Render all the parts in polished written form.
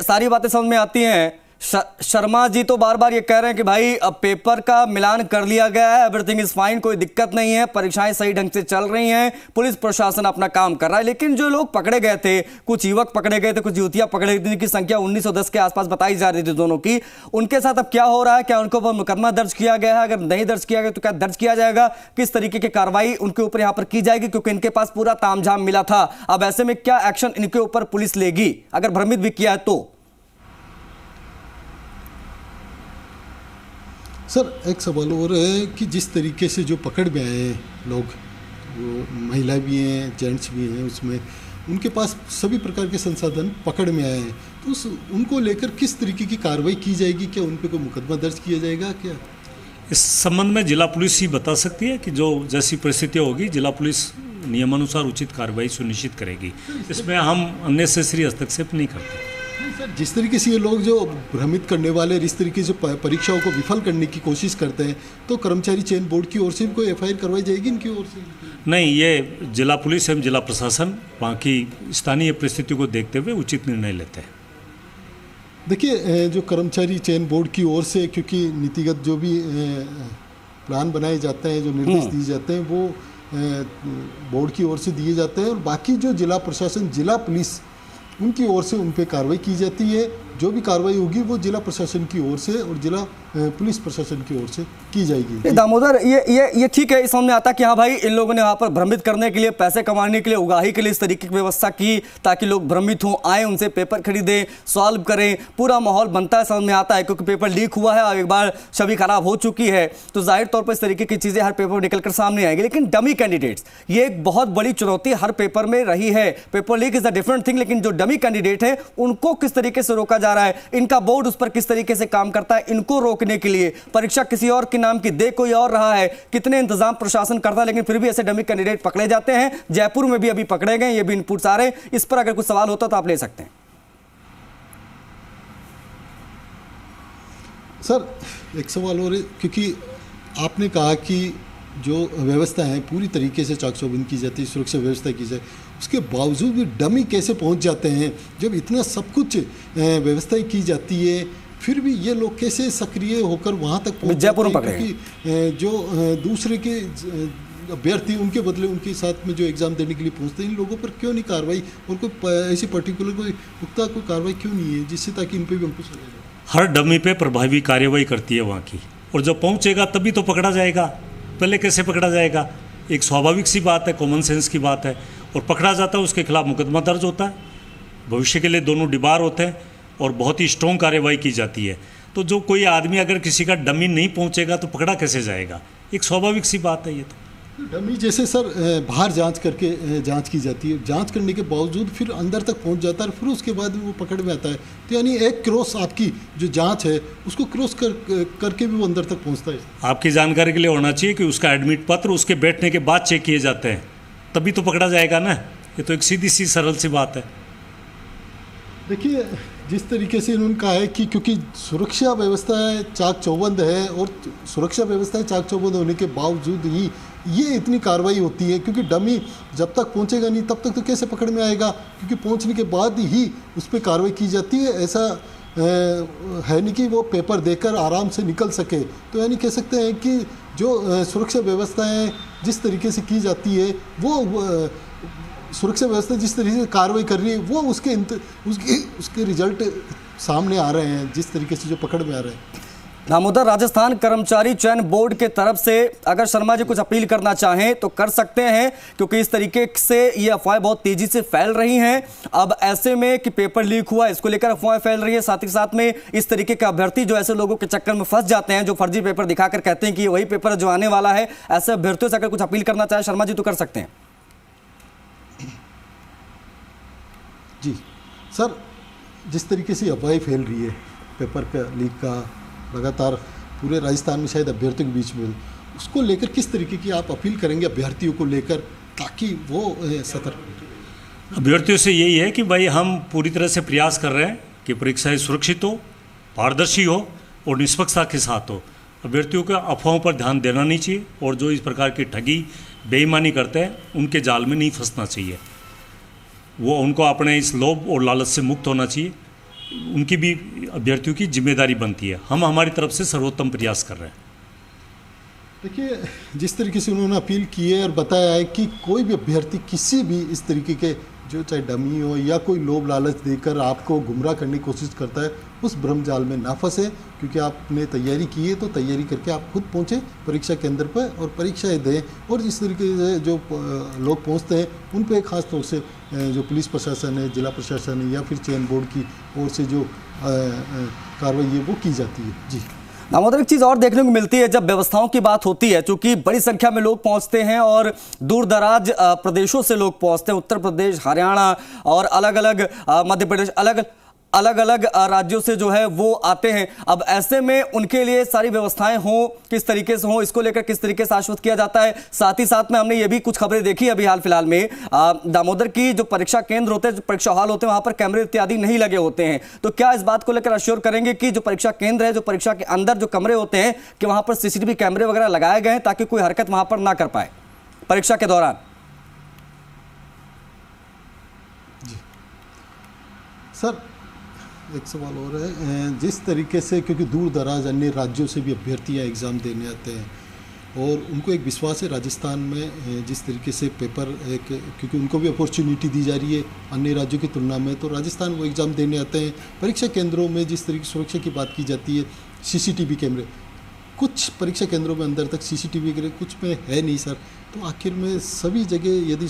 सारी बातें समझ में आती हैं। शर्मा जी तो बार बार ये कह रहे हैं कि भाई अब पेपर का मिलान कर लिया गया है, एवरीथिंग इज फाइन, कोई दिक्कत नहीं है, परीक्षाएं सही ढंग से चल रही हैं, पुलिस प्रशासन अपना काम कर रहा है। लेकिन जो लोग पकड़े गए थे, कुछ युवक पकड़े गए थे, कुछ युवतियां पकड़े गई थी, जिनकी संख्या 1910 के आसपास बताई जा रही थी दोनों की, उनके साथ अब क्या हो रहा है? क्या उनके ऊपर मुकदमा दर्ज किया गया है? अगर नहीं दर्ज किया गया तो क्या दर्ज किया जाएगा? किस तरीके की कार्रवाई उनके ऊपर यहां पर की जाएगी? क्योंकि इनके पास पूरा तामझाम मिला था। अब ऐसे में क्या एक्शन इनके ऊपर पुलिस लेगी अगर भ्रमित भी किया है तो? सर, एक सवाल और है कि जिस तरीके से जो पकड़ में आए हैं लोग, वो महिला भी हैं, जेंट्स भी हैं, उसमें उनके पास सभी प्रकार के संसाधन पकड़ में आए हैं, तो उनको लेकर किस तरीके की कार्रवाई की जाएगी? क्या उन पर कोई मुकदमा दर्ज किया जाएगा? क्या इस संबंध में जिला पुलिस ही बता सकती है कि जो जैसी परिस्थितियाँ होगी जिला पुलिस नियमानुसार उचित कार्रवाई सुनिश्चित करेगी। इसमें हम अननेसेसरी हस्तक्षेप नहीं करते। नहीं सर, जिस तरीके से ये लोग जो भ्रमित करने वाले, इस तरीके से परीक्षाओं को विफल करने की कोशिश करते हैं, तो कर्मचारी चयन बोर्ड की ओर से भी कोई एफआईआर करवाई जाएगी इनकी ओर से? नहीं, ये जिला पुलिस एवं जिला प्रशासन वहाँ की स्थानीय परिस्थितियों को देखते हुए उचित निर्णय लेते हैं। देखिए, जो कर्मचारी चयन बोर्ड की ओर से, क्योंकि नीतिगत जो भी प्लान बनाए जाते हैं, जो निर्देश दिए जाते हैं, वो बोर्ड की ओर से दिए जाते हैं, और बाकी जो जिला प्रशासन, जिला पुलिस, उनकी ओर से उन पर कार्रवाई की जाती है। जो भी कार्रवाई होगी वो जिला प्रशासन की ओर से और जिला पुलिस प्रशासन की ओर से की जाएगी। दामोदर, ये ठीक है, इस समझ में आता कि हाँ भाई, इन लोगों ने वहाँ पर भ्रमित करने के लिए, पैसे कमाने के लिए, उगाही के लिए इस तरीके की व्यवस्था की ताकि लोग भ्रमित हों, आए, उनसे पेपर खरीदें, सॉल्व करें, पूरा माहौल बनता है, समझ में आता है। क्योंकि पेपर लीक हुआ है और एक बार छवि खराब हो चुकी है, तो जाहिर तौर पर इस तरीके की चीज़ें हर पेपर में निकल कर सामने आएंगी। लेकिन डमी कैंडिडेट्स, ये एक बहुत बड़ी चुनौती हर पेपर में रही है। Paper leak is a different thing, लेकिन जो डमी कैंडिडेट है उनको किस तरीके से रोका जा रहा है, इनका बोर्ड उस पर किस तरीके से काम करता है, इनको रोकने के लिए परीक्षा किसी और के नाम की दे कोई और रहा है, कितने इंतजाम प्रशासन करता है, लेकिन फिर भी ऐसे डमी कैंडिडेट पकड़े जाते हैं। जयपुर में भी अभी पकड़े गए, ये भी इनपुट्स आ रहे हैं। इस पर अगर कुछ सवाल होता तो आप ले सकते हैं। सर, एक सवाल और है, क्योंकि आपने कहा कि जो व्यवस्था है पूरी तरीके से चाक चौबंद की जाती है, सुरक्षा व्यवस्था की जाए, उसके बावजूद भी डमी कैसे पहुंच जाते हैं? जब इतना सब कुछ व्यवस्थाएं की जाती है, फिर भी ये लोग कैसे सक्रिय होकर वहां तक पहुंच जाते हैं? क्योंकि जो दूसरे के अभ्यर्थी, उनके बदले उनके साथ में जो एग्जाम देने के लिए पहुंचते हैं, इन लोगों पर क्यों नहीं कार्रवाई, और कोई ऐसी पर्टिकुलर कोई पुख्ता कोई कार्रवाई क्यों नहीं है जिससे ताकि इन पर भी अंकुश लगा जाए? हर डमी पे प्रभावी कार्रवाई करती है वहाँ की, और जब पहुँचेगा तभी तो पकड़ा जाएगा। पहले कैसे पकड़ा जाएगा? एक स्वाभाविक सी बात है, कॉमन सेंस की बात है। और पकड़ा जाता है, उसके खिलाफ मुकदमा दर्ज होता है, भविष्य के लिए दोनों डिबार होते हैं, और बहुत ही स्ट्रॉन्ग कार्रवाई की जाती है। तो जो कोई आदमी अगर किसी का डमी नहीं पहुंचेगा तो पकड़ा कैसे जाएगा? एक स्वाभाविक सी बात है ये तो। डमी जैसे सर बाहर जांच करके जांच की जाती है, जांच करने के बावजूद फिर अंदर तक पहुंच जाता है, फिर उसके बाद वो पकड़ में आता है। तो यानी एक क्रॉस आपकी जो जांच है उसको क्रॉस करके भी वो अंदर तक पहुंचता है। आपकी जानकारी के लिए होना चाहिए कि उसका एडमिट पत्र उसके बैठने के बाद चेक किए जाते हैं, तभी तो पकड़ा जाएगा ना। ये तो एक सीधी सी सरल सी बात है। देखिए, जिस तरीके से इन्होंने कहा है कि क्योंकि सुरक्षा व्यवस्था चाक चौबंद है, और सुरक्षा व्यवस्था चाक चौबंद होने के बावजूद ही ये इतनी कार्रवाई होती है, क्योंकि डमी जब तक पहुंचेगा नहीं तब तक तो कैसे पकड़ में आएगा? क्योंकि पहुंचने के बाद ही उस पर कार्रवाई की जाती है। ऐसा है नहीं कि वो पेपर देकर आराम से निकल सके। तो यानी कह सकते हैं कि जो सुरक्षा व्यवस्थाएं जिस तरीके से की जाती है, वो सुरक्षा व्यवस्था जिस तरीके से कार्रवाई कर रही है, वो उसके रिजल्ट सामने आ रहे हैं, जिस तरीके से जो पकड़ में आ रहे हैं। दामोदर, राजस्थान कर्मचारी चयन बोर्ड के तरफ से अगर शर्मा जी कुछ अपील करना चाहें तो कर सकते हैं, क्योंकि इस तरीके से ये अफवाहें बहुत तेजी से फैल रही हैं। अब ऐसे में कि पेपर लीक हुआ, इसको लेकर अफवाहें फैल रही है, साथ ही साथ में इस तरीके के अभ्यर्थी जो ऐसे लोगों के चक्कर में फंस जाते हैं, जो फर्जी पेपर दिखाकर कहते हैं कि ये वही पेपर जो आने वाला है, ऐसे अभ्यर्थियों से अगर कुछ अपील करना चाहे शर्मा जी तो कर सकते हैं। जी सर, जिस तरीके से अफवाहें फैल रही है पेपर का लीक का, लगातार पूरे राजस्थान में शायद अभ्यर्थियों के बीच में, उसको लेकर किस तरीके की आप अपील करेंगे अभ्यर्थियों को लेकर, ताकि वो सतर्क? अभ्यर्थियों से यही है कि भाई हम पूरी तरह से प्रयास कर रहे हैं कि परीक्षाएं सुरक्षित हो, पारदर्शी हो और निष्पक्षता के साथ हो। अभ्यर्थियों को अफवाहों पर ध्यान देना नहीं चाहिए, और जो इस प्रकार की ठगी बेईमानी करते हैं उनके जाल में नहीं फंसना चाहिए। वो उनको अपने इस लोभ और लालच से मुक्त होना चाहिए, उनकी भी अभ्यर्थियों की जिम्मेदारी बनती है। हम हमारी तरफ से सर्वोत्तम प्रयास कर रहे हैं। देखिए, जिस तरीके से उन्होंने अपील की है और बताया है कि कोई भी अभ्यर्थी किसी भी इस तरीके के जो चाहे डमी हो या कोई लोभ लालच देकर आपको गुमराह करने की कोशिश करता है, उस भ्रम जाल में ना फंसे, क्योंकि आपने तैयारी की है तो तैयारी करके आप खुद पहुँचे परीक्षा केंद्र पर और परीक्षाएं दें। और जिस तरीके से जो लोग पहुँचते हैं उन पर खास तौर से जो पुलिस प्रशासन है, जिला प्रशासन है या फिर चयन बोर्ड की ओर से जो कार्रवाई है वो की जाती है। जी दामोदर, एक चीज़ और देखने को मिलती है जब व्यवस्थाओं की बात होती है, क्योंकि बड़ी संख्या में लोग पहुंचते हैं और दूर दराज प्रदेशों से लोग पहुंचते हैं, उत्तर प्रदेश, हरियाणा और अलग अलग मध्य प्रदेश, अलग अलग राज्यों से जो है वो आते हैं। अब ऐसे में उनके लिए सारी व्यवस्थाएं हों, किस तरीके से हों, इसको लेकर किस तरीके से आश्वस्त किया जाता है। साथ ही साथ में हमने ये भी कुछ खबरें देखी अभी हाल फिलहाल में दामोदर की जो परीक्षा केंद्र होते हैं, जो परीक्षा हॉल होते हैं, वहां पर कैमरे इत्यादि नहीं लगे होते हैं। तो क्या इस बात को लेकर अश्योर करेंगे कि जो परीक्षा केंद्र है, जो परीक्षा के अंदर जो कमरे होते हैं, कि वहां पर सीसीटीवी कैमरे वगैरह लगाए गए हैं ताकि कोई हरकत वहां पर ना कर पाए परीक्षा के दौरान? जी सर, एक सवाल और है। जिस तरीके से, क्योंकि दूर दराज अन्य राज्यों से भी अभ्यर्थी एग्ज़ाम देने आते हैं और उनको एक विश्वास है राजस्थान में जिस तरीके से पेपर क्योंकि उनको भी अपॉर्चुनिटी दी जा रही है अन्य राज्यों की तुलना में, तो राजस्थान वो एग्ज़ाम देने आते हैं। परीक्षा केंद्रों में जिस तरीके से सुरक्षा की बात की जाती है, सीसीटीवी कैमरे कुछ परीक्षा केंद्रों में अंदर तक सीसीटीवी कैमरे कुछ में है नहीं सर। तो आखिर में सभी जगह यदि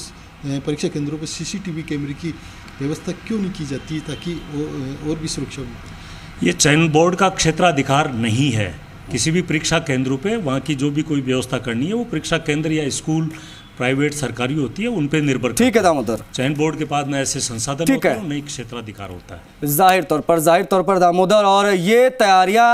परीक्षा केंद्रों पर सीसीटीवी कैमरे की व्यवस्था क्यों नहीं की जाती ताकि और भी सुरक्षा हो? ये चयन बोर्ड का क्षेत्राधिकार नहीं है। किसी भी परीक्षा केंद्रों पे वहाँ की जो भी कोई व्यवस्था करनी है वो परीक्षा केंद्र या स्कूल प्राइवेट सरकारी होती है, उन पे निर्भर। ठीक है दामोदर, चयन बोर्ड के पास न ऐसे संसाधन होते हैं, नहीं क्षेत्राधिकार होता है। जाहिर तौर पर दामोदर, और ये तैयारियां